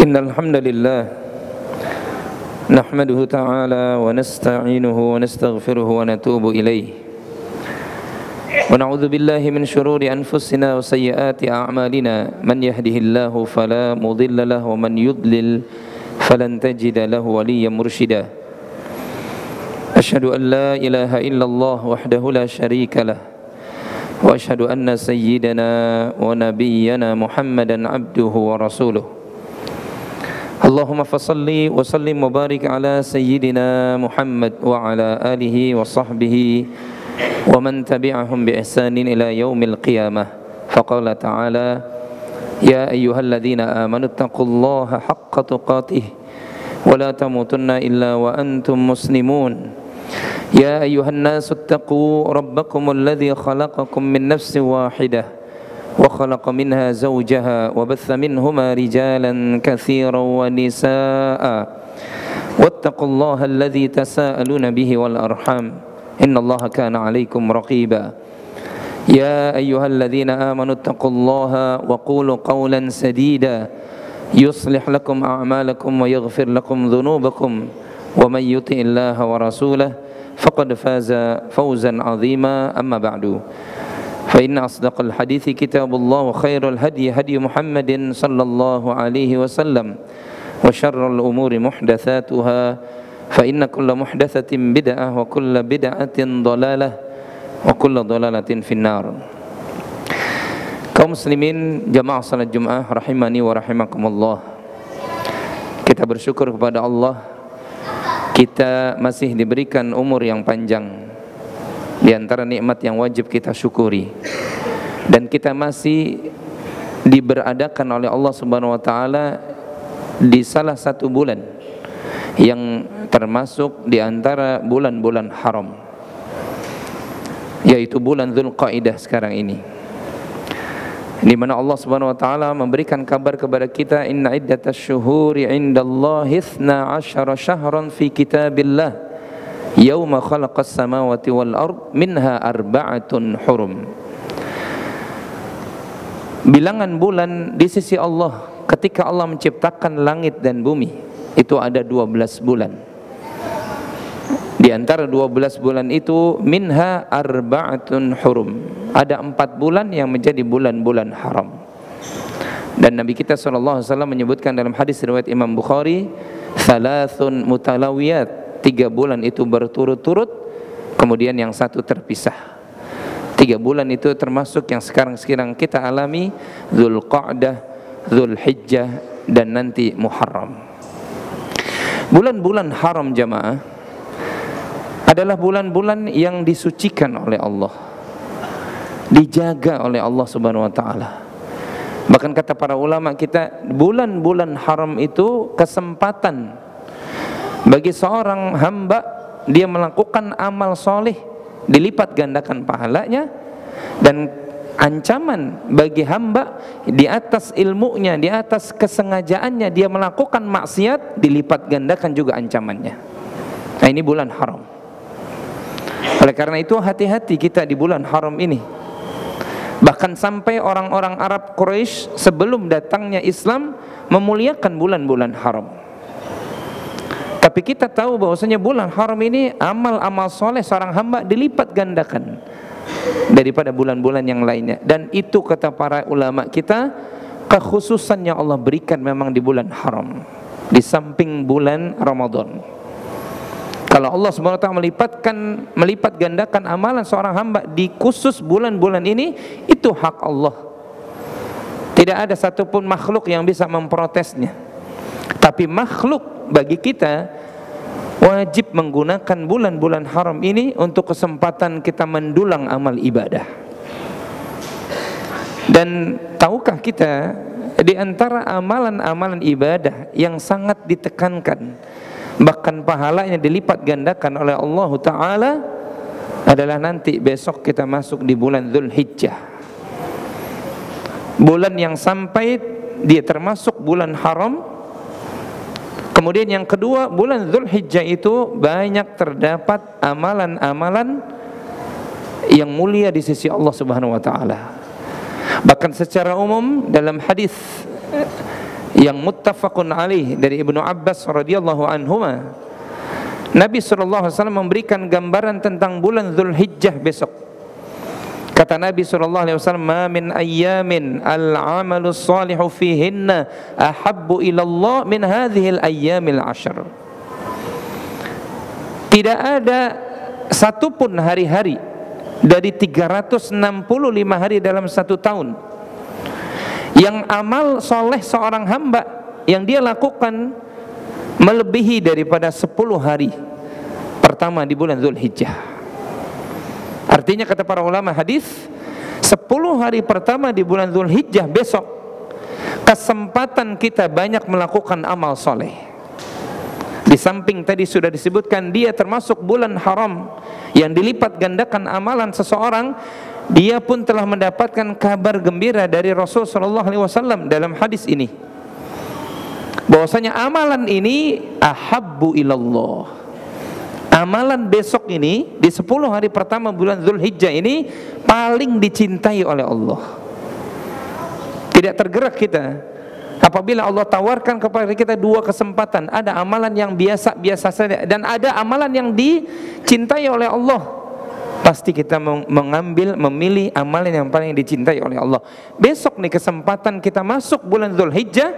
Innal hamdalillah nahmaduhu ta'ala wa nasta'inuhu wa nastaghfiruhu wa natubu ilayh wa na'udzu billahi min shururi anfusina wa sayyiati a'malina man yahdihillahu fala mudilla lahu wa man yudlil falan tajida lahu waliyyan mursyida. Asyhadu an la ilaha illallah wahdahu la syarika lah wa asyhadu anna sayyidana wa nabiyyana Muhammadan abduhu wa rasuluh. Allahumma fasalli wa sallim wa barik ala sayyidina Muhammad wa ala alihi wa sahbihi wa man tabi'ahum bi ihsanin ila yaumil qiyamah. Faqala ta'ala ya ayyuhalladzina amanu taqullaha haqqa tuqatih wa la tamutunna illa wa antum muslimun. Ya ayyuhan nasu ittaqu rabbakumul ladzi khalaqakum min nafsin wahidah وخلق منها زوجها وبث منهما رجالا كثيرا ونساء واتقوا الله الذي تساءلون به والأرحام إن الله كان عليكم رقيبا يا أيها الذين آمنوا اتقوا الله وقولوا قولا سديدا يصلح لكم أعمالكم ويغفر لكم ذنوبكم ومن يطع الله ورسوله فقد فاز فوزا عظيما أما بعد فإن أصدق الحديث كتاب الله وخير الهدي هدي محمد صلى الله عليه وسلم وشر الأمور محدثاتها فإن كل محدثة بدعة وكل بدعة ضلالة وكل ضلالة في النار. Kaum muslimin jamaah salat Jumat rahimani wa rahimakumullah. Kita bersyukur kepada Allah, kita masih diberikan umur yang panjang. Di antara nikmat yang wajib kita syukuri, dan kita masih diberadakan oleh Allah Subhanahu wa taala di salah satu bulan yang termasuk di antara bulan-bulan haram, yaitu bulan Dzulqa'dah sekarang ini, di mana Allah Subhanahu wa taala memberikan kabar kepada kita, inna iddatasy syuhuri 'indallahi 12 syahran fi kitabillah Yauma khalaqas samawati wal ard minha arba'atun hurum. Bilangan bulan di sisi Allah ketika Allah menciptakan langit dan bumi itu ada 12 bulan. Di antara 12 bulan itu minha arba'atun hurum, ada 4 bulan yang menjadi bulan-bulan haram. Dan Nabi kita SAW menyebutkan dalam hadis riwayat Imam Bukhari, thalathun mutalawiyat, 3 bulan itu berturut-turut, kemudian yang satu terpisah. 3 bulan itu termasuk yang sekarang kita alami, Dzulqa'dah, Dzulhijjah, dan nanti Muharram. Bulan-bulan haram jamaah adalah bulan-bulan yang disucikan oleh Allah, dijaga oleh Allah Subhanahu wa taala. Bahkan kata para ulama kita, bulan-bulan haram itu kesempatan bagi seorang hamba, dia melakukan amal soleh, dilipat gandakan pahalanya, dan ancaman bagi hamba di atas ilmunya, di atas kesengajaannya dia melakukan maksiat, dilipat gandakan juga ancamannya. Nah, ini bulan haram. Oleh karena itu hati-hati kita di bulan haram ini. Bahkan sampai orang-orang Arab Quraisy sebelum datangnya Islam memuliakan bulan-bulan haram. Tapi kita tahu bahwasanya bulan haram ini amal-amal soleh seorang hamba dilipat gandakan daripada bulan-bulan yang lainnya. Dan itu kata para ulama kita, kekhususan yang Allah berikan memang di bulan haram, di samping bulan Ramadan. Kalau Allah SWT melipat gandakan amalan seorang hamba di khusus bulan-bulan ini, itu hak Allah. Tidak ada satupun makhluk yang bisa memprotesnya. Tapi makhluk bagi kita wajib menggunakan bulan-bulan haram ini untuk kesempatan kita mendulang amal ibadah. Dan tahukah kita di antara amalan-amalan ibadah yang sangat ditekankan, bahkan pahalanya dilipat gandakan oleh Allah Ta'ala, adalah nanti besok kita masuk di bulan Dzulhijjah, bulan yang sampai dia termasuk bulan haram. Kemudian yang kedua, bulan Dzulhijjah itu banyak terdapat amalan-amalan yang mulia di sisi Allah Subhanahu wa taala. Bahkan secara umum dalam hadis yang muttafaqun alaih dari Ibnu Abbas radhiyallahu anhuma, Nabi SAW memberikan gambaran tentang bulan Dzulhijjah besok. Kata Nabi SAW, "Ma min ayyamin al-amalu salihu fihinna ahabbu ilallah min hadhil ayyamil ashr." Tidak ada satupun hari-hari dari 365 hari dalam satu tahun yang amal soleh seorang hamba yang dia lakukan melebihi daripada 10 hari pertama di bulan Dzulhijjah. Artinya kata para ulama hadis, 10 hari pertama di bulan Dzulhijjah besok kesempatan kita banyak melakukan amal soleh. Di samping tadi sudah disebutkan dia termasuk bulan haram yang dilipat gandakan amalan seseorang, dia pun telah mendapatkan kabar gembira dari Rasul sallallahu alaihi wasallam dalam hadis ini, bahwasanya amalan ini ahabbu ilallah. Amalan besok ini di 10 hari pertama bulan Dzulhijjah ini paling dicintai oleh Allah. Tidak tergerak kita apabila Allah tawarkan kepada kita dua kesempatan. Ada amalan yang biasa-biasa saja dan ada amalan yang dicintai oleh Allah. Pasti kita memilih amalan yang paling dicintai oleh Allah. Besok nih kesempatan kita masuk bulan Dzulhijjah,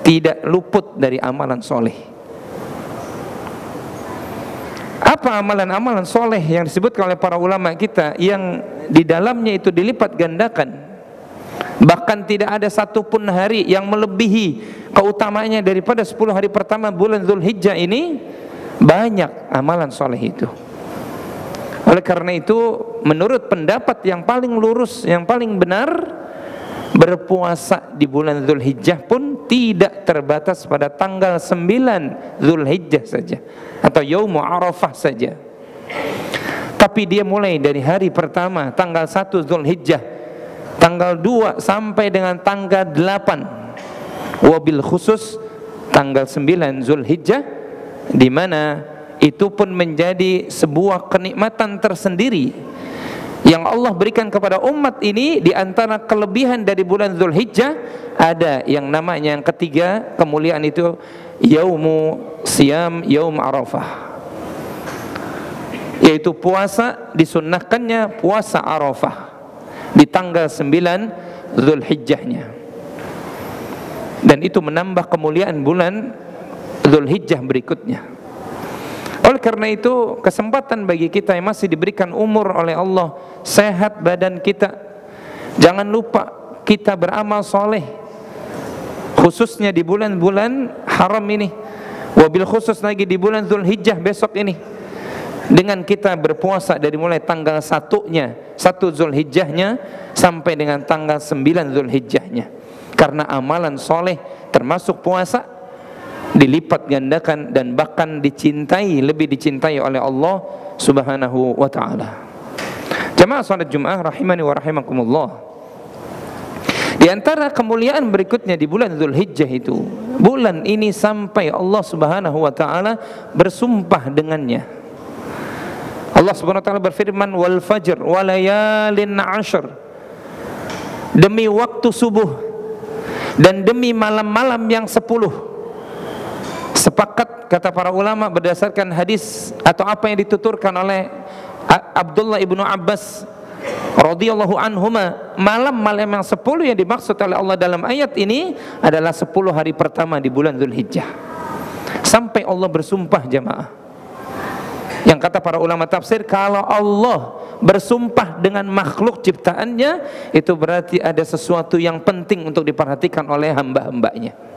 tidak luput dari amalan soleh. Apa amalan-amalan soleh yang disebutkan oleh para ulama kita yang di dalamnya itu dilipat gandakan? Bahkan tidak ada satupun hari yang melebihi keutamaannya daripada 10 hari pertama bulan Dzulhijjah ini. Banyak amalan soleh itu. Oleh karena itu, menurut pendapat yang paling lurus, yang paling benar, berpuasa di bulan Dzulhijjah pun tidak terbatas pada tanggal 9 Dzulhijjah saja atau Yaumul Arafah saja. Tapi dia mulai dari hari pertama tanggal 1 Dzulhijjah, tanggal 2 sampai dengan tanggal 8, wabil khusus tanggal 9 Dzulhijjah, di mana itu pun menjadi sebuah kenikmatan tersendiri yang Allah berikan kepada umat ini. Di antara kelebihan dari bulan Dzulhijjah ada yang namanya, yang ketiga kemuliaan itu, Yaumu Siyam Yaum Arafah, yaitu puasa, disunnahkannya puasa Arafah di tanggal 9 Dzulhijjahnya, dan itu menambah kemuliaan bulan Dzulhijjah berikutnya. Oleh karena itu, kesempatan bagi kita yang masih diberikan umur oleh Allah, sehat badan kita, jangan lupa kita beramal soleh, khususnya di bulan-bulan haram ini, wabil khusus lagi di bulan Dzulhijjah besok ini, dengan kita berpuasa dari mulai tanggal 1 Dzulhijjahnya sampai dengan tanggal 9 Dzulhijjahnya. Karena amalan soleh termasuk puasa dilipat gandakan dan bahkan dicintai, lebih dicintai oleh Allah Subhanahu wa ta'ala. Jamaah salat Jumat rahimani wa rahimakumullah, di antara kemuliaan berikutnya di bulan Dzulhijjah itu, bulan ini sampai Allah Subhanahu wa ta'ala bersumpah dengannya. Allah Subhanahu wa ta'ala berfirman, wal fajr wa layalin 'ashr, demi waktu subuh dan demi malam-malam yang 10. Sepakat kata para ulama berdasarkan hadis atau apa yang dituturkan oleh Abdullah ibnu Abbas radhiyallahu anhuma, malam-malam yang 10 yang dimaksud oleh Allah dalam ayat ini adalah 10 hari pertama di bulan Dzulhijjah. Sampai Allah bersumpah, jamaah. Yang kata para ulama tafsir, kalau Allah bersumpah dengan makhluk ciptaannya, itu berarti ada sesuatu yang penting untuk diperhatikan oleh hamba-hambanya.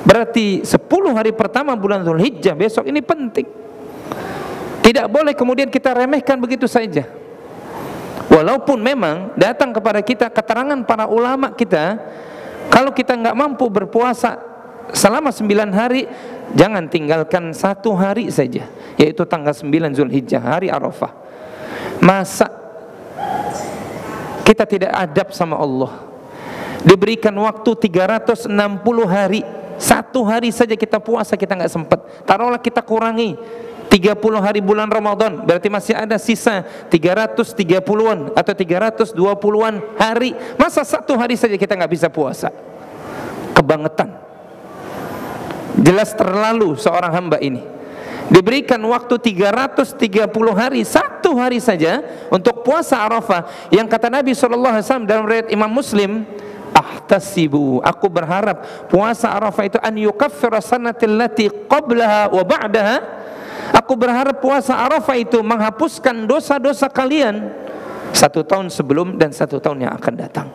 Berarti 10 hari pertama bulan Dzulhijjah besok ini penting. Tidak boleh kemudian kita remehkan begitu saja. Walaupun memang datang kepada kita keterangan para ulama kita, kalau kita nggak mampu berpuasa selama 9 hari, jangan tinggalkan 1 hari saja, yaitu tanggal 9 Dzulhijjah, hari Arafah. Masa kita tidak adab sama Allah? Diberikan waktu 360 hari, 1 hari saja kita puasa kita nggak sempat. Taruhlah kita kurangi 30 hari bulan Ramadan, berarti masih ada sisa 330-an atau 320-an hari. Masa satu hari saja kita nggak bisa puasa? Kebangetan. Jelas terlalu seorang hamba ini diberikan waktu 330 hari, satu hari saja untuk puasa Arafah. Yang kata Nabi SAW dalam riwayat Imam Muslim, ahtasibu, aku berharap puasa Arafah itu an yukaffira sanatil lati qablaha wa ba'daha. Aku berharap puasa Arafah itu menghapuskan dosa-dosa kalian 1 tahun sebelum dan 1 tahun yang akan datang.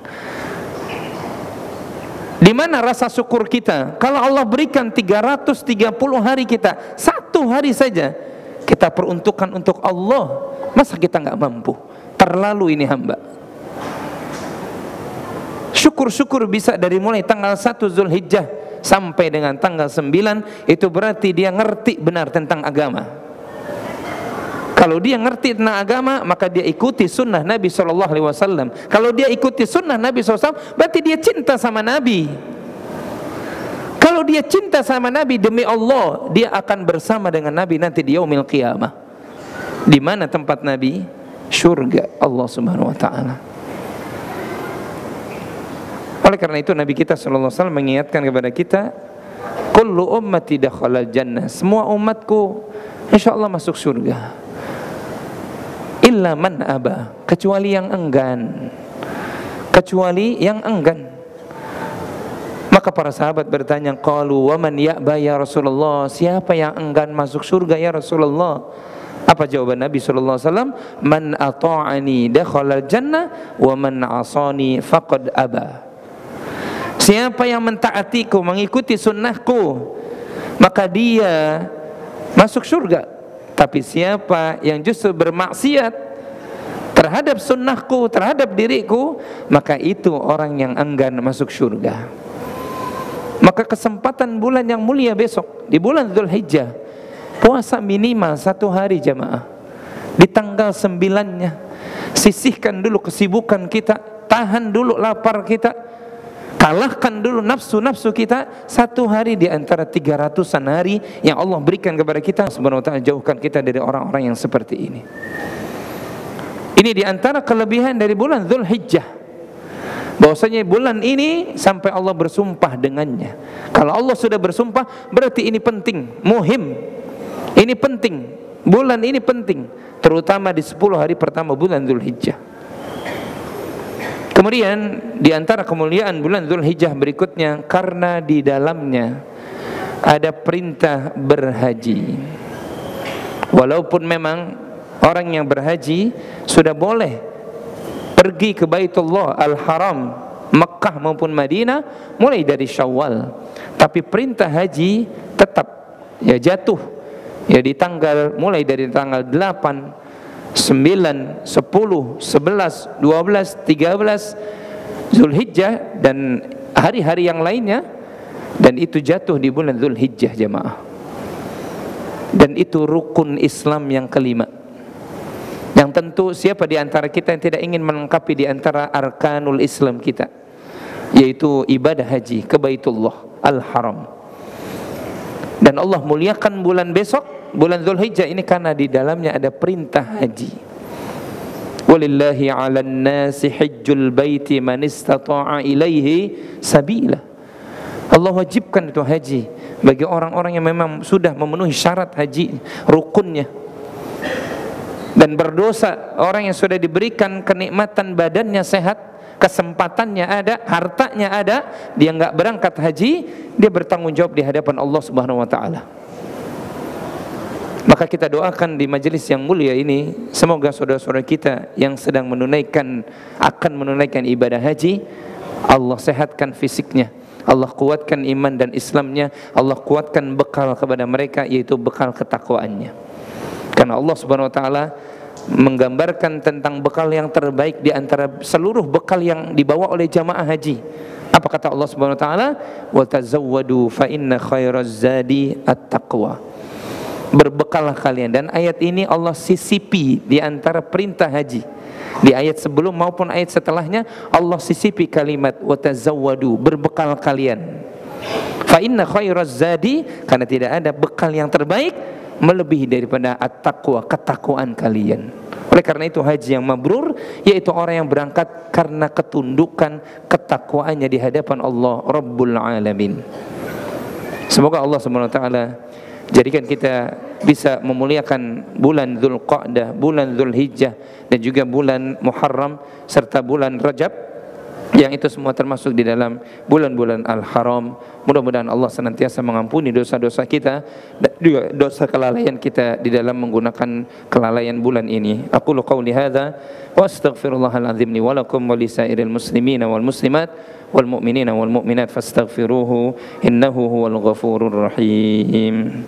Di mana rasa syukur kita kalau Allah berikan 330 hari kita, satu hari saja kita peruntukkan untuk Allah? Masa kita nggak mampu? Terlalu ini hamba. Syukur-syukur bisa dari mulai tanggal 1 Zulhijjah sampai dengan tanggal 9, itu berarti dia ngerti benar tentang agama. Kalau dia ngerti tentang agama, maka dia ikuti sunnah Nabi SAW. Kalau dia ikuti sunnah Nabi SAW, berarti dia cinta sama Nabi. Kalau dia cinta sama Nabi, demi Allah, dia akan bersama dengan Nabi nanti di yaumil qiyamah. Di mana tempat Nabi? Surga Allah Subhanahu wa taala. Oleh karena itu Nabi kita SAW mengingatkan kepada kita, kullu ummati dakhalal jannah, semua umatku insyaallah masuk surga. Illa man aba, kecuali yang enggan. Kecuali yang enggan. Maka para sahabat bertanya, qalu wa man ya'ba ya Rasulullah, siapa yang enggan masuk surga ya Rasulullah? Apa jawaban Nabi sallallahu alaihi wasallam? Man ata'ani dakhalal jannah wa man 'asani faqad aba. Siapa yang mentaatiku, mengikuti sunnahku, maka dia masuk surga. Tapi siapa yang justru bermaksiat terhadap sunnahku, terhadap diriku, maka itu orang yang enggan masuk surga. Maka kesempatan bulan yang mulia besok, di bulan Dzulhijjah, puasa minimal 1 hari jamaah. Di tanggal 9-nya, sisihkan dulu kesibukan kita, tahan dulu lapar kita, kalahkan dulu nafsu-nafsu kita. 1 hari di antara 300-an hari yang Allah berikan kepada kita. Subhanahu wa ta'ala, jauhkan kita dari orang-orang yang seperti ini. Ini di antara kelebihan dari bulan Dzulhijjah, bahwasanya bulan ini sampai Allah bersumpah dengannya. Kalau Allah sudah bersumpah, berarti ini penting, muhim. Ini penting, bulan ini penting, terutama di 10 hari pertama bulan Dzulhijjah. Kemudian di antara kemuliaan bulan Dzulhijjah berikutnya, karena di dalamnya ada perintah berhaji. Walaupun memang orang yang berhaji sudah boleh pergi ke Baitullah Al-Haram, Mekah maupun Madinah mulai dari Syawal, tapi perintah haji tetap ya jatuh ya di tanggal, mulai dari tanggal 8, 9, 10, 11, 12, 13 Zulhijjah dan hari-hari yang lainnya, dan itu jatuh di bulan Zulhijjah jamaah. Dan itu rukun Islam yang kelima, yang tentu siapa di antara kita yang tidak ingin melengkapi di antara arkanul Islam kita, yaitu ibadah haji ke Baitullah Al-Haram. Dan Allah muliakan bulan besok, bulan Dzulhijjah ini, karena di dalamnya ada perintah haji. Walillahi 'alan nasi hajjul baiti man istata'a ilaihi sabila. Allah wajibkan itu haji bagi orang-orang yang memang sudah memenuhi syarat haji, rukunnya. Dan berdosa orang yang sudah diberikan kenikmatan badannya sehat, kesempatannya ada, hartanya ada, dia enggak berangkat haji, dia bertanggung jawab di hadapan Allah Subhanahu wa taala. Maka kita doakan di majelis yang mulia ini, semoga saudara-saudara kita yang sedang akan menunaikan ibadah haji, Allah sehatkan fisiknya, Allah kuatkan iman dan Islamnya, Allah kuatkan bekal kepada mereka, yaitu bekal ketakwaannya. Karena Allah Subhanahu wa taala menggambarkan tentang bekal yang terbaik di antara seluruh bekal yang dibawa oleh jamaah haji. Apa kata Allah Subhanahu wa taala? Wa tazawwadu fa inna khairaz zadi at-taqwa. Berbekalah kalian. Dan ayat ini Allah sisipi di antara perintah haji. Di ayat sebelum maupun ayat setelahnya Allah sisipi kalimat wa tazawwadu, berbekal kalian. Fa inna khairaz zadi, karena tidak ada bekal yang terbaik melebihi daripada at-taqwa, ketakwaan kalian. Oleh karena itu haji yang mabrur yaitu orang yang berangkat karena ketundukan, ketakwaannya di hadapan Allah Rabbul Alamin. Semoga Allah Subhanahu wa taala jadikan kita bisa memuliakan bulan Dzulqa'dah, bulan Dzulhijjah, dan juga bulan Muharram serta bulan Rajab, yang itu semua termasuk di dalam bulan-bulan Al-Haram. Mudah-mudahan Allah senantiasa mengampuni dosa-dosa kita dan juga dosa kelalaian kita di dalam menggunakan kelalaian bulan ini. Aqulu qauli hadza wa astaghfirullahal azim li wa lakum wa lisairil muslimina wal muslimat wal mu'minina wal mu'minat fastaghfiruhu innahu huwal ghafurur rahim.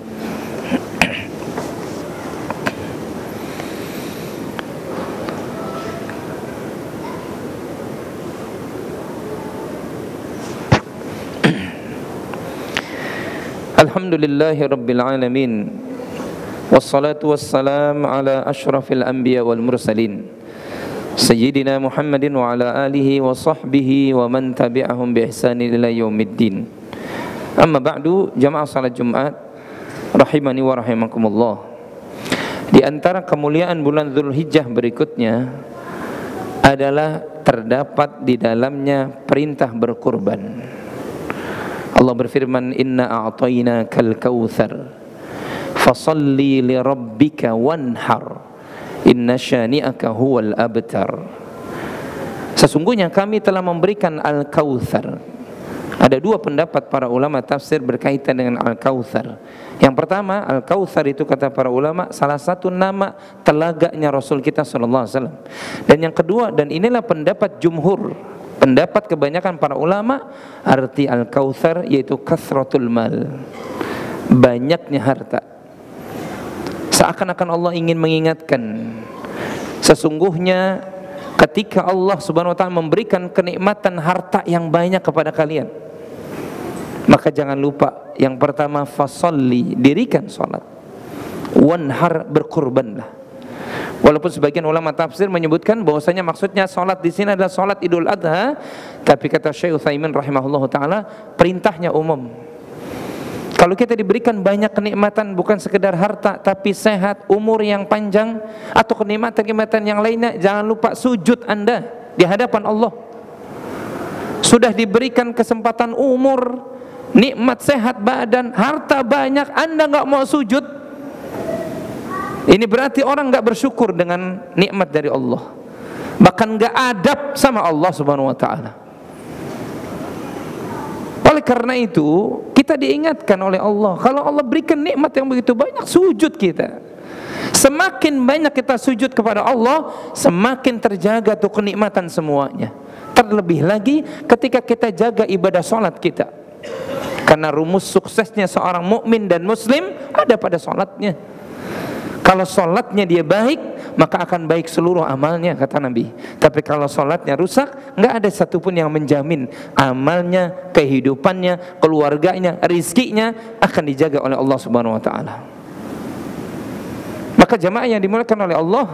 Alhamdulillahi Rabbil Alamin, wassalatu wassalam ala ashrafil anbiya wal mursalin Sayyidina Muhammadin wa ala alihi wa sahbihi wa man tabi'ahum bi ihsanin ila yaumiddin. Amma ba'du, jamaah salat Jumat rahimani wa rahimakumullah. Di antara kemuliaan bulan Dzulhijjah berikutnya adalah terdapat di dalamnya perintah berkurban. Allah berfirman, inna a'tainakal kautsar fasalli li rabbika wanhar inna syani'aka huwal abtar. Sesungguhnya kami telah memberikan al-kautsar. Ada dua pendapat para ulama tafsir berkaitan dengan al-kautsar. Yang pertama, al-kautsar itu kata para ulama salah satu nama telaganya Rasul kita sallallahu alaihi wasallam. Dan yang kedua, dan inilah pendapat jumhur, pendapat kebanyakan para ulama, arti al-kautsar yaitu kasratul mal, banyaknya harta. Seakan-akan Allah ingin mengingatkan, sesungguhnya ketika Allah Subhanahu wa taala memberikan kenikmatan harta yang banyak kepada kalian, maka jangan lupa yang pertama, fasalli, dirikan salat, wanhar, berkurbanlah. Walaupun sebagian ulama tafsir menyebutkan bahwasanya maksudnya salat di sini adalah salat Idul Adha, tapi kata Syekh Utsaimin rahimahullahu taala, perintahnya umum. Kalau kita diberikan banyak kenikmatan, bukan sekedar harta, tapi sehat, umur yang panjang, atau kenikmatan-kenikmatan yang lainnya, jangan lupa sujud Anda di hadapan Allah. Sudah diberikan kesempatan umur, nikmat sehat badan, harta banyak, Anda nggak mau sujud, ini berarti orang nggak bersyukur dengan nikmat dari Allah, bahkan nggak adab sama Allah Subhanahu wa taala. Oleh karena itu kita diingatkan oleh Allah, kalau Allah berikan nikmat yang begitu banyak, sujud kita. Semakin banyak kita sujud kepada Allah, semakin terjaga tuh kenikmatan semuanya. Terlebih lagi ketika kita jaga ibadah sholat kita, karena rumus suksesnya seorang mukmin dan muslim ada pada sholatnya. Kalau sholatnya dia baik, maka akan baik seluruh amalnya, kata Nabi. Tapi kalau sholatnya rusak, nggak ada satupun yang menjamin amalnya, kehidupannya, keluarganya, rizkinya akan dijaga oleh Allah Subhanahu wa taala. Maka jamaah yang dimuliakan oleh Allah,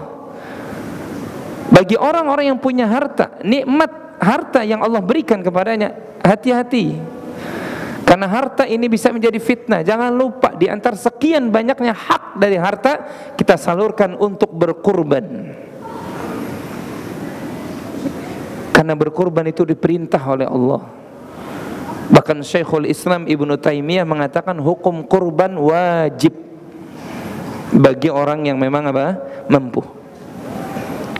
bagi orang-orang yang punya harta, nikmat harta yang Allah berikan kepadanya, hati-hati. Karena harta ini bisa menjadi fitnah. Jangan lupa, di antara sekian banyaknya hak dari harta, kita salurkan untuk berkurban. Karena berkurban itu diperintah oleh Allah. Bahkan Syekhul Islam Ibnu Taimiyah mengatakan hukum kurban wajib bagi orang yang memang mampu.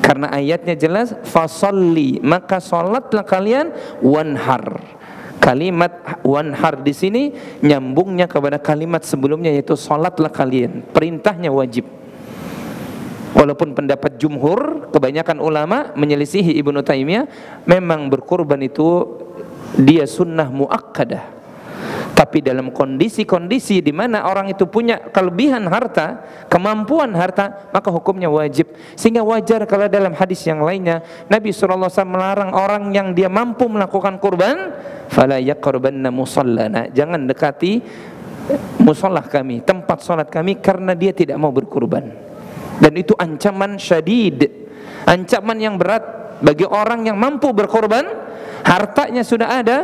Karena ayatnya jelas, fasalli, maka salatlah kalian, wanhar. Kalimat wanhar di sini nyambungnya kepada kalimat sebelumnya, yaitu salatlah kalian. Perintahnya wajib. Walaupun pendapat jumhur, kebanyakan ulama menyelisihi Ibnu Taimiyah, memang berkurban itu dia sunnah muakkadah. Tapi dalam kondisi-kondisi di mana orang itu punya kelebihan harta, kemampuan harta, maka hukumnya wajib. Sehingga wajar kalau dalam hadis yang lainnya Nabi SAW melarang orang yang dia mampu melakukan kurban, fala yaqrabanna musallana, jangan dekati musallah kami, tempat salat kami, karena dia tidak mau berkurban. Dan itu ancaman syadid, ancaman yang berat bagi orang yang mampu berkorban, hartanya sudah ada,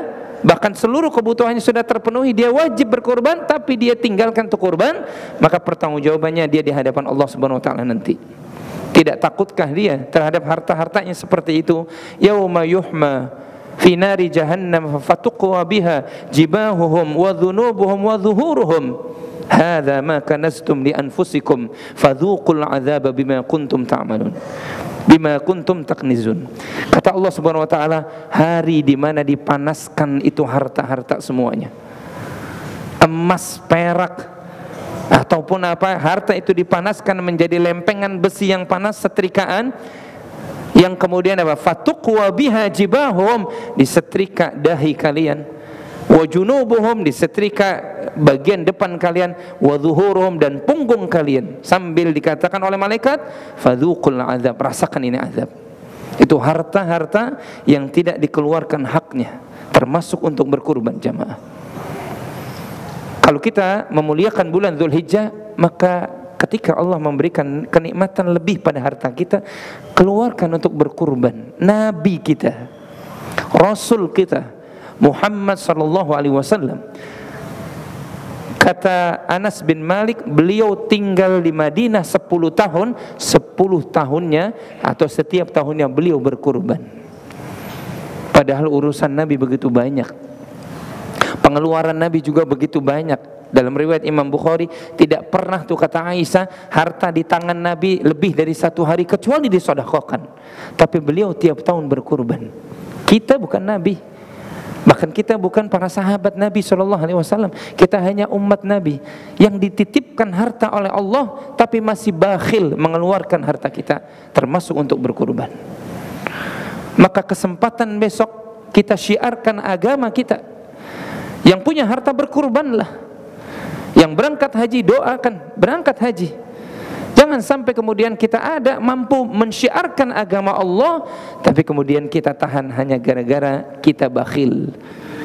bahkan seluruh kebutuhannya sudah terpenuhi, dia wajib berkurban, tapi dia tinggalkan untuk kurban, maka pertanggungjawabannya dia di hadapan Allah Subhanahu wa taala nanti. Tidak takutkah dia terhadap harta-hartanya seperti itu? Yauma yuhma fi nari jahannam fatuqwa biha jibahuhum wa dhunubuhum wa dhuhuruhum. Hadza ma kanastum li anfusikum fadzuqul adzaba bima kuntum ta'malun. Bima kuntum taknizun. Kata Allah Subhanahu wa taala, hari di mana dipanaskan itu harta-harta semuanya. Emas, perak, ataupun apa, harta itu dipanaskan menjadi lempengan besi yang panas, setrikaan, yang kemudian apa? Fatuqwa biha jibahum, disetrika dahi kalian, wa junubuhum, disetrika bagian depan kalian, wa zuhuruhum, dan punggung kalian, sambil dikatakan oleh malaikat, fadzuqul azab, rasakan ini azab. Itu harta-harta yang tidak dikeluarkan haknya, termasuk untuk berkurban, jamaah. Kalau kita memuliakan bulan Dzulhijjah, maka ketika Allah memberikan kenikmatan lebih pada harta kita, keluarkan untuk berkurban. Nabi kita, Rasul kita, Muhammad sallallahu alaihi wasallam, kata Anas bin Malik, beliau tinggal di Madinah 10 tahun, 10 tahunnya atau setiap tahunnya beliau berkurban. Padahal urusan Nabi begitu banyak, pengeluaran Nabi juga begitu banyak. Dalam riwayat Imam Bukhari, tidak pernah tuh kata Aisyah, harta di tangan Nabi lebih dari 1 hari kecuali disedekahkan. Tapi beliau tiap tahun berkurban. Kita bukan Nabi, bahkan kita bukan para sahabat Nabi SAW. Kita hanya umat Nabi yang dititipkan harta oleh Allah, tapi masih bakhil mengeluarkan harta kita, termasuk untuk berkurban. Maka kesempatan besok kita syiarkan agama kita. Yang punya harta berkurbanlah. Yang berangkat haji, doakan berangkat haji. Jangan sampai kemudian kita ada mampu mensyiarkan agama Allah, tapi kemudian kita tahan hanya gara-gara kita bakhil,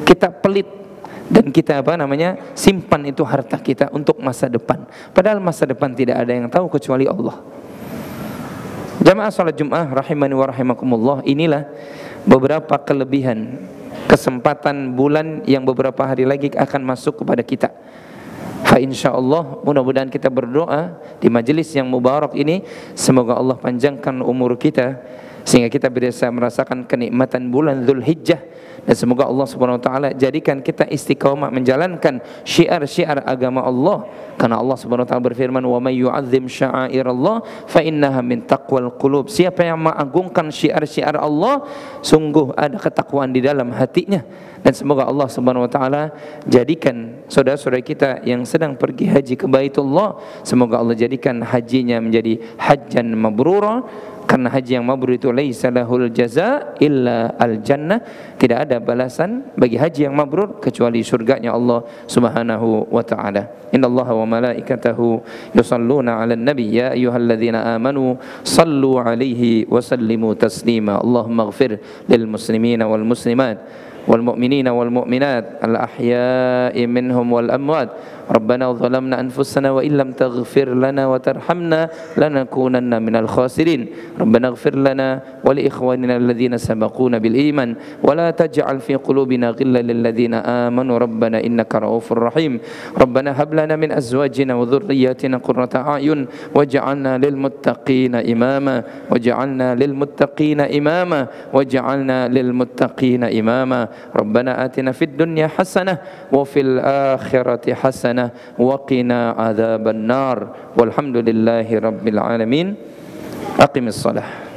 kita pelit, dan kita simpan itu harta kita untuk masa depan. Padahal masa depan tidak ada yang tahu kecuali Allah. Jamaah salat Jumat rahimani wa rahimakumullah, inilah beberapa kelebihan kesempatan bulan yang beberapa hari lagi akan masuk kepada kita. Fa insyaallah, mudah-mudahan kita berdoa di majelis yang mubarak ini, semoga Allah panjangkan umur kita sehingga kita bisa merasakan kenikmatan bulan Dzulhijjah, dan semoga Allah Subhanahu wa taala jadikan kita istiqamah menjalankan syiar-syiar agama Allah, karena Allah Subhanahu wa taala berfirman, wa may yu'azzim sya'airallah fa innaha min taqwal qulub. Siapa yang mengagungkan syiar-syiar Allah, sungguh ada ketakwaan di dalam hatinya. Dan semoga Allah Subhanahu wa taala jadikan saudara-saudara kita yang sedang pergi haji ke Baitullah, semoga Allah jadikan hajinya menjadi hajjan mabrura, karena haji yang mabrur itu laisa lahul jaza illa al jannah, tidak ada balasan bagi haji yang mabrur kecuali surganya Allah Subhanahu wa taala. Innallaha wa malaikatahu yusalluna 'alan nabi ya ayyuhalladzina amanu sallu 'alaihi wa sallimu taslima. Allahumma ighfir lil muslimina wal muslimat wal mu'minina wal mu'minat al ahya'i minhum wal amwat. Rabbana zalamna anfusana wa illam taghfir lana wa tarhamna lanakunanna minal khasirin. Rabbana ighfir lana wa li ikhwanina alladhina sabaquna bil iman wa la taj'al fi qulubina ghillan lil ladzina amanu rabbana innaka ra'ufur rahim. Rabbana hab lana min azwajina wa dhurriyyatina qurrata a'yun waj'alna lil muttaqina imama waj'alna lil muttaqina imama waj'alna lil muttaqina imama. Rabbana atina fid dunya hasanah wa fil akhirati hasanah wa qina adzaban nar. Walhamdulillahi rabbil alamin. Aqimis shalah.